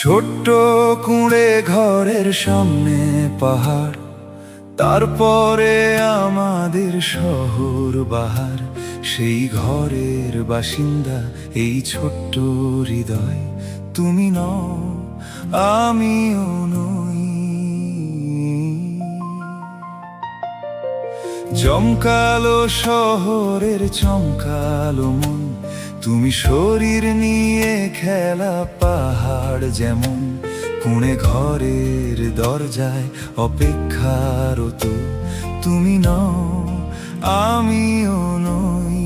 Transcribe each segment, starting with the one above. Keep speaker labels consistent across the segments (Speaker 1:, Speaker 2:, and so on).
Speaker 1: ছোট্ট কুঁড়ে ঘরের সামনে পাহাড়, তারপরে আমাদের শহর বাহার। সেই ঘরের বাসিন্দা এই ছোট্ট হৃদয়, তুমি নও আমিও নই। জমকালো শহরের চমকালো মন, তুমি শরীর নিয়ে খেলা পাহাড় যেমন। কুঁড়ে ঘরের দরজায় অপেক্ষারত, তুমি নও আমিও নই।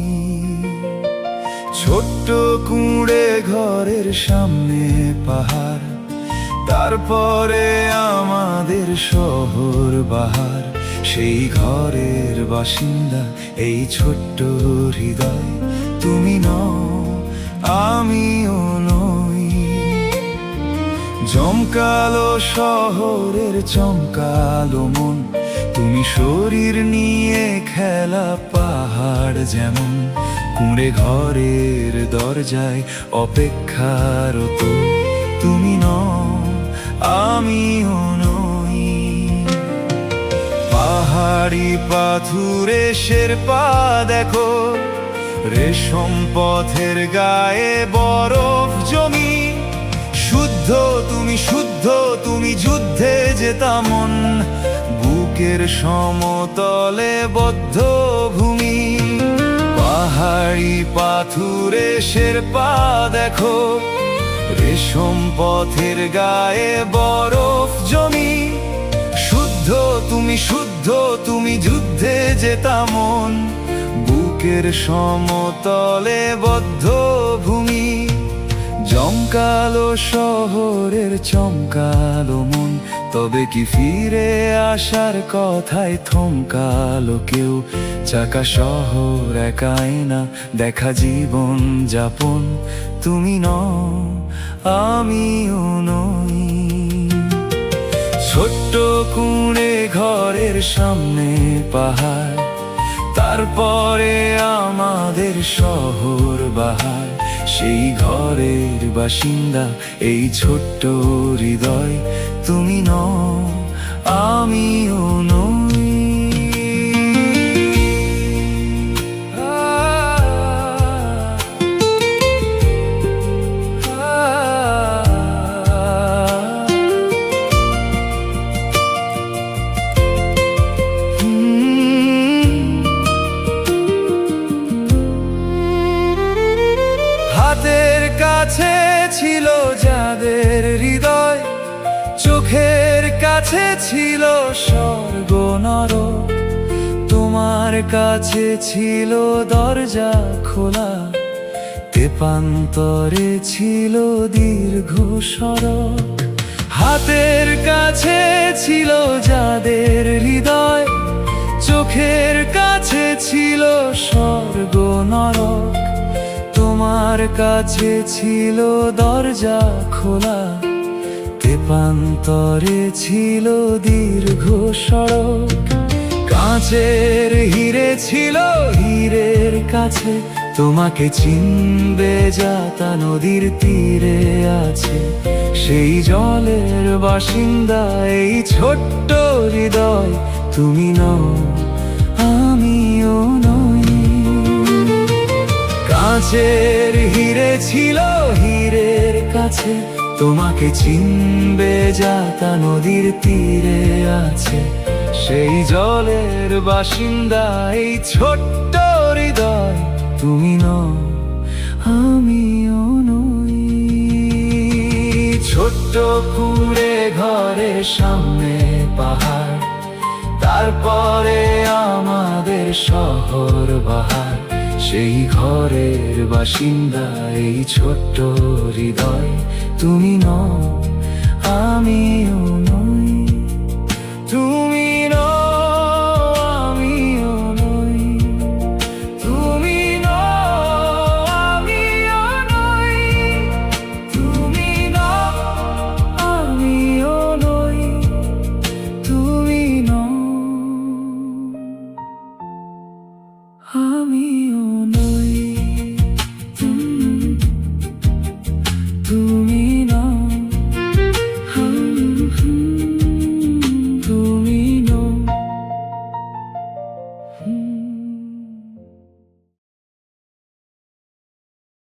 Speaker 1: ছোট্ট কুঁড়ে ঘরের সামনে পাহাড়, তারপরে আমাদের শহর বাহার। সেই ঘরের বাসিন্দা এই ছোট্ট হৃদয়, তুমি নও আমিও নই। জমকালো শহরের চমকালো মন, তুমি শরীর নিয়ে খেলা পাহাড় যেমন। কুঁড়ে ঘরের দরজায় অপেক্ষারত, তুমি নও আমিও নই। পাহাড়ি পাথুরে শেরপা দেখো, রেশম পথের গায়ে বরফ জমি। শুদ্ধ তুমি যুদ্ধে জেতা মন, বুকের সমতলে বদ্ধ ভূমি। পাহাড়ি পাথুরে শেরপা দেখো, রেশম পথের গায়ে বরফ জমি। শুদ্ধ তুমি যুদ্ধে জেতা মন, বুকের সমতলে বদ্ধ ভূমি। জমকালো শহরের চমকালো মন, তবে কি ফিরে আসার কথায় থমকালো কেউ? চাকা শহর একাই না দেখা জীবন যাপন, তুমি নও আমিও নই। ছোট্ট কুঁড়ে ঘরের সামনে পাহাড়, তারপরে আমাদের শহর বাহার। সেই ঘরের বাসিন্দা এই ছোট্ট হৃদয়, তুমি নও আমিও নই। হাতের কাছে ছিল যাদের হৃদয়, চোখের কাছে ছিল স্বর্গ নরক। তোমার কাছে ছিল দরজা খোলা, তেপান্তরে ছিল দীর্ঘ সড়ক। হাতের কাছে ছিল যাদের হৃদয়, চোখের কাছে ছিল স্বর্গ নরক। তোমার কাছে ছিল দরজা খোলা, তেপান্তরে ছিল দীর্ঘ সড়ক। কাঁচের হিরে ছিল হীরের কাছে, তোমাকে চিনবে যাতা নদীর তীরে আছে। সেই জলের বাসিন্দা এই ছোট্ট হৃদয়, তুমি নও আমিও নই। কাঁচের হিরে ছিল হীরের কাছে, তোমাকে চিনবে যাতা নদীর তীরে আছে। সেই জলের বাসিন্দা এই ছোট্ট হৃদয়, তুমি নও আমিও নই। ছোট্ট কুঁড়ে ঘরের সামনে পাহাড়, তারপরে আমাদের শহর বাহার। সেই ঘরের বাসিন্দা এই ছোট্ট হৃদয়, তুমি নও আমিও নই। তুমি নও আমিও নই, তুমি নও আমিও নই, তুমি নও আমিও নই, তুমি নও আমিও নই।